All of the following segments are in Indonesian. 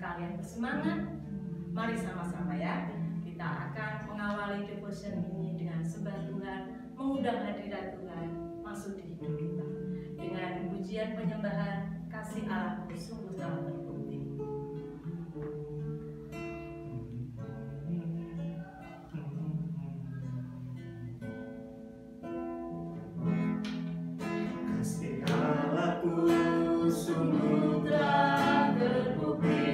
kalian bersemangat. Mari sama-sama ya, kita akan mengawali devotion ini dengan sembah Tuhan, mengundang hadirat Tuhan masuk di hidup kita dengan pujian penyembahan kasih Allahku sungguh telah terbukti. Kasih Allahku sungguh telah terbukti.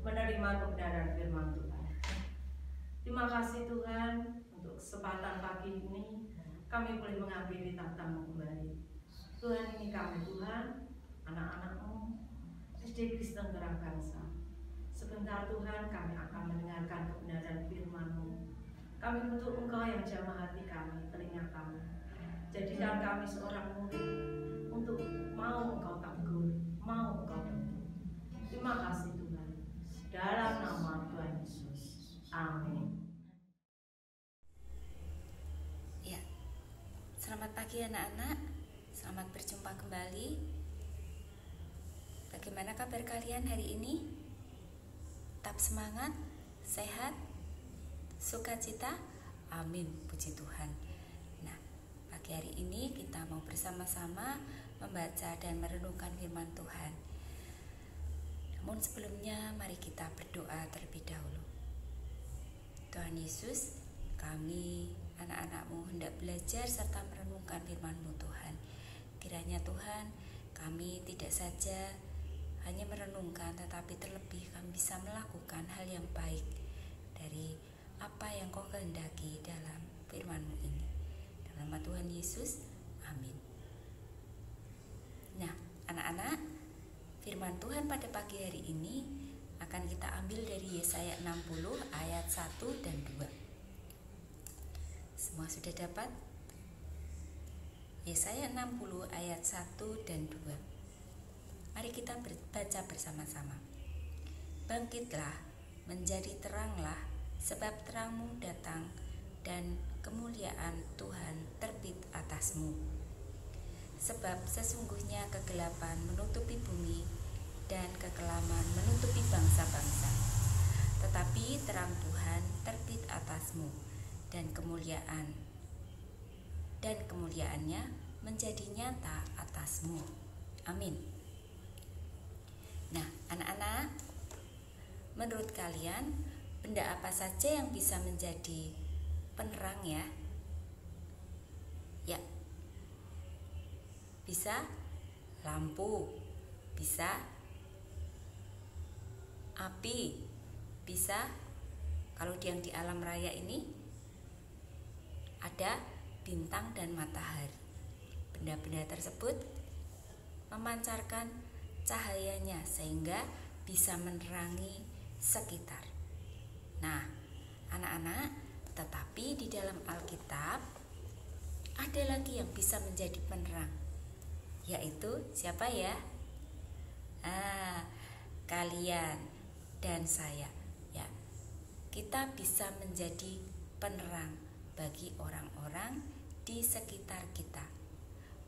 Menerima kebenaran firman Tuhan. Terima kasih Tuhan untuk kesempatan pagi ini kami boleh menghampiri tamu kembali. Tuhan, ini kami Tuhan, anak-anak-Mu, SD Kristen Terang Bangsa. Sebentar Tuhan kami akan mendengarkan kebenaran firman-Mu. Kami butuh Engkau yang jamah hati kami, telinga kami. Jadikan kami seorang murid untuk mau Engkau tegur, mau Engkau bentuk. Terima kasih Tuhan. Dalam nama Tuhan Yesus. Amin. Ya, selamat pagi anak-anak. Selamat berjumpa kembali. Bagaimana kabar kalian hari ini? Tetap semangat, sehat, sukacita? Amin, puji Tuhan. Nah, pagi hari ini kita mau bersama-sama membaca dan merenungkan firman Tuhan. Namun sebelumnya mari kita berdoa terlebih dahulu. Tuhan Yesus, kami anak-anak-Mu hendak belajar serta merenungkan firman-Mu Tuhan. Kiranya Tuhan, kami tidak saja hanya merenungkan, tetapi terlebih kami bisa melakukan hal yang baik dari apa yang Kau kehendaki dalam firman-Mu ini. Dalam nama Tuhan Yesus, amin. Nah, anak-anak, firman Tuhan pada pagi hari ini akan kita ambil dari Yesaya 60 ayat 1 dan 2. Semua sudah dapat? Yesaya 60 ayat 1 dan 2. Mari kita baca bersama-sama. Bangkitlah, menjadi teranglah, sebab terangmu datang dan kemuliaan Tuhan terbit atasmu. Sebab sesungguhnya kegelapan menutupi bumi dan kekelaman menutupi bangsa-bangsa. Tetapi Tetapi terang Tuhan terbit atasmu, dan kemuliaannya menjadi nyata atasmu. Amin. Nah, anak-anak, menurut kalian benda apa saja yang bisa menjadi penerang ya? Ya, bisa lampu, bisa api, bisa kalau yang di alam raya ini ada bintang dan matahari. Benda-benda tersebut memancarkan cahayanya sehingga bisa menerangi sekitar. Nah, anak-anak, tetapi di dalam Alkitab ada lagi yang bisa menjadi penerang, yaitu siapa ya? Kalian dan saya ya. Kita bisa menjadi penerang bagi orang-orang di sekitar kita.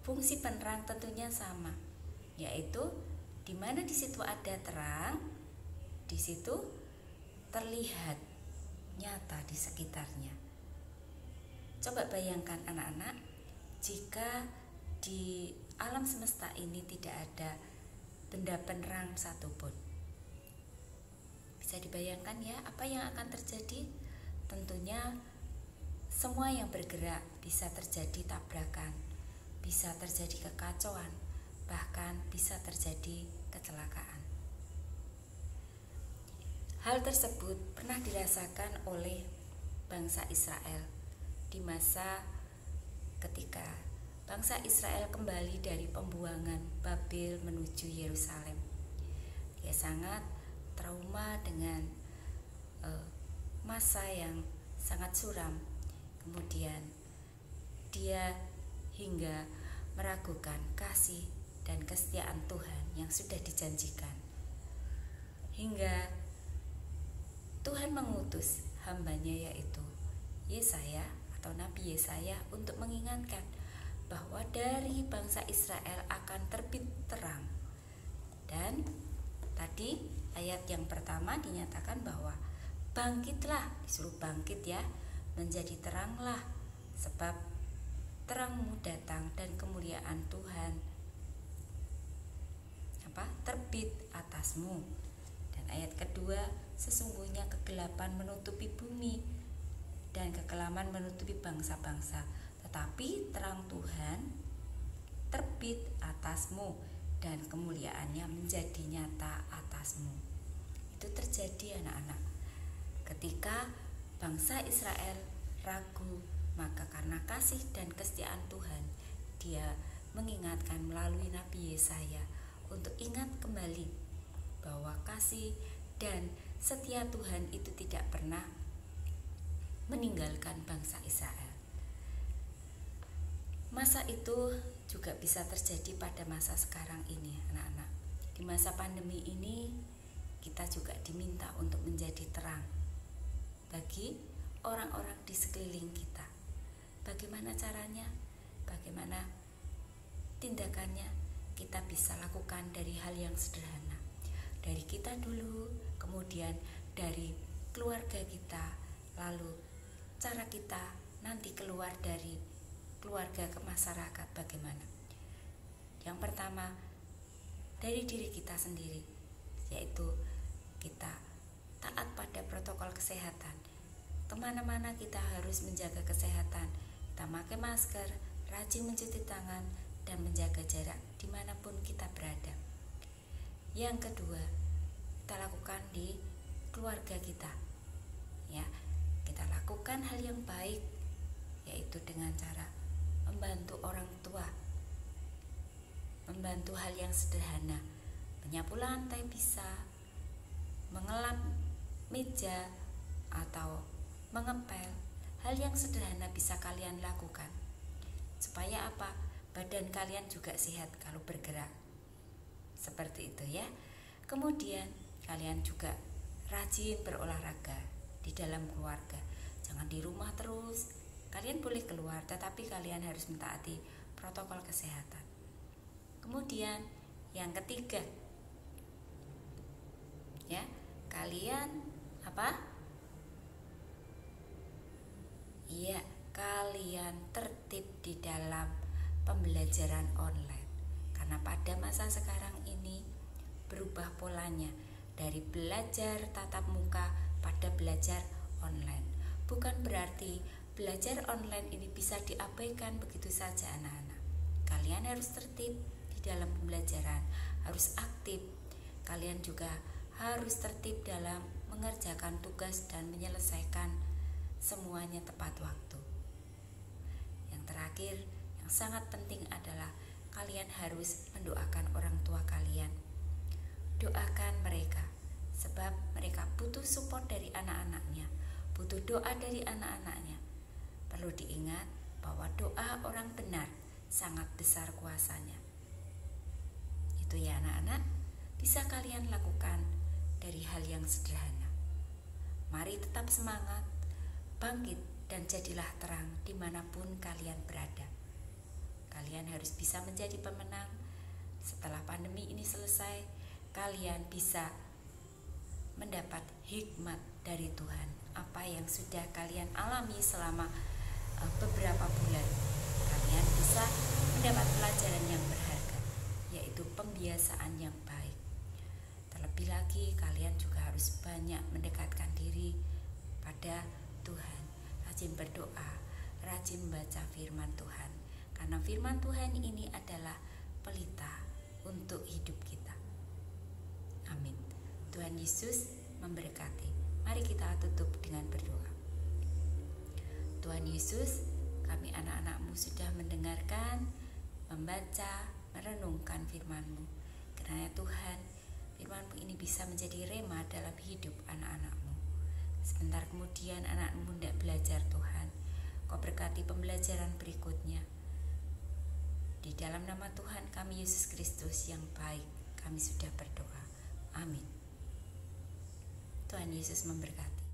Fungsi penerang tentunya sama, yaitu di mana di situ ada terang, di situ terlihat nyata di sekitarnya. Coba bayangkan anak-anak, jika di alam semesta ini tidak ada benda penerang satupun. Bisa dibayangkan ya apa yang akan terjadi? Tentunya semua yang bergerak, bisa terjadi tabrakan, bisa terjadi kekacauan, bahkan bisa terjadi kecelakaan. Hal tersebut pernah dirasakan oleh bangsa Israel di masa ketika bangsa Israel kembali dari pembuangan Babel menuju Yerusalem. Dia sangat trauma dengan masa yang sangat suram. Kemudian dia hingga meragukan kasih dan kesetiaan Tuhan yang sudah dijanjikan. Hingga Tuhan mengutus hambanya yaitu Yesaya atau Nabi Yesaya untuk mengingatkan bahwa dari bangsa Israel akan terbit terang. Dan tadi ayat yang pertama dinyatakan bahwa bangkitlah, disuruh bangkit ya, menjadi teranglah, sebab terangmu datang dan kemuliaan Tuhan terbit atasmu. Dan ayat kedua, sesungguhnya kegelapan menutupi bumi dan kekelaman menutupi bangsa-bangsa, tetapi terang Tuhan terbit atasmu dan kemuliaannya menjadi nyata atasmu. Itu terjadi anak-anak. Ketika bangsa Israel ragu, maka karena kasih dan kesetiaan Tuhan, dia mengingatkan melalui Nabi Yesaya untuk ingat kembali bahwa kasih dan setia Tuhan itu tidak pernah meninggalkan bangsa Israel. Masa itu juga bisa terjadi pada masa sekarang ini, anak-anak. Di masa pandemi ini, kita juga diminta untuk menjadi terang bagi orang-orang di sekeliling kita. Bagaimana caranya? Bagaimana tindakannya? Kita bisa lakukan dari hal yang sederhana. Dari kita dulu, kemudian dari keluarga kita, lalu cara kita nanti keluar dari keluarga ke masyarakat bagaimana. Yang pertama, dari diri kita sendiri, yaitu kita taat pada protokol kesehatan. Kemana-mana kita harus menjaga kesehatan. Kita pakai masker, rajin mencuci tangan, dan menjaga jarak dimanapun kita berada. Yang kedua, kita lakukan di keluarga kita. Ya, kita lakukan hal yang baik, yaitu dengan cara membantu orang tua, membantu hal yang sederhana, menyapu lantai bisa, mengelap meja, atau mengepel. Hal yang sederhana bisa kalian lakukan. Supaya apa? Badan kalian juga sehat kalau bergerak. Seperti itu ya. Kemudian kalian juga rajin berolahraga di dalam keluarga. Jangan di rumah terus. Kalian boleh keluar, tetapi kalian harus mentaati protokol kesehatan. Kemudian yang ketiga, ya, kalian bahagia kalian tertib di dalam pembelajaran online. Karena pada masa sekarang ini berubah polanya dari belajar tatap muka pada belajar online. Bukan berarti belajar online ini bisa diabaikan begitu saja anak-anak. Kalian harus tertib di dalam pembelajaran, harus aktif. Kalian juga harus tertib dalam mengerjakan tugas dan menyelesaikan semuanya tepat waktu. Yang terakhir, yang sangat penting adalah kalian harus mendoakan orang tua kalian. Doakan mereka, sebab mereka butuh support dari anak-anaknya, butuh doa dari anak-anaknya. Perlu diingat bahwa doa orang benar sangat besar kuasanya. Itu ya anak-anak, bisa kalian lakukan dari hal yang sederhana. Mari tetap semangat, bangkit dan jadilah terang dimanapun kalian berada. Kalian harus bisa menjadi pemenang. Setelah pandemi ini selesai, kalian bisa mendapat hikmat dari Tuhan. Apa yang sudah kalian alami selama beberapa bulan, kalian bisa mendapat pelajaran yang berharga, yaitu pembiasaan yang baik. Terlebih lagi, kalian juga harus banyak mendekatkan diri pada Tuhan, rajin berdoa, rajin membaca firman Tuhan, karena firman Tuhan ini adalah pelita untuk hidup kita. Amin. Tuhan Yesus memberkati. Mari kita tutup dengan berdoa. Tuhan Yesus, kami anak-anak-Mu sudah mendengarkan, membaca, merenungkan firman-Mu. Kiranya Tuhan, firman-Mu ini bisa menjadi rema dalam hidup anak-anak-Mu. Sebentar kemudian anak-Mu hendak belajar Tuhan. Kau berkati pembelajaran berikutnya. Di dalam nama Tuhan kami Yesus Kristus yang baik, kami sudah berdoa. Amin. Tuhan Yesus memberkati.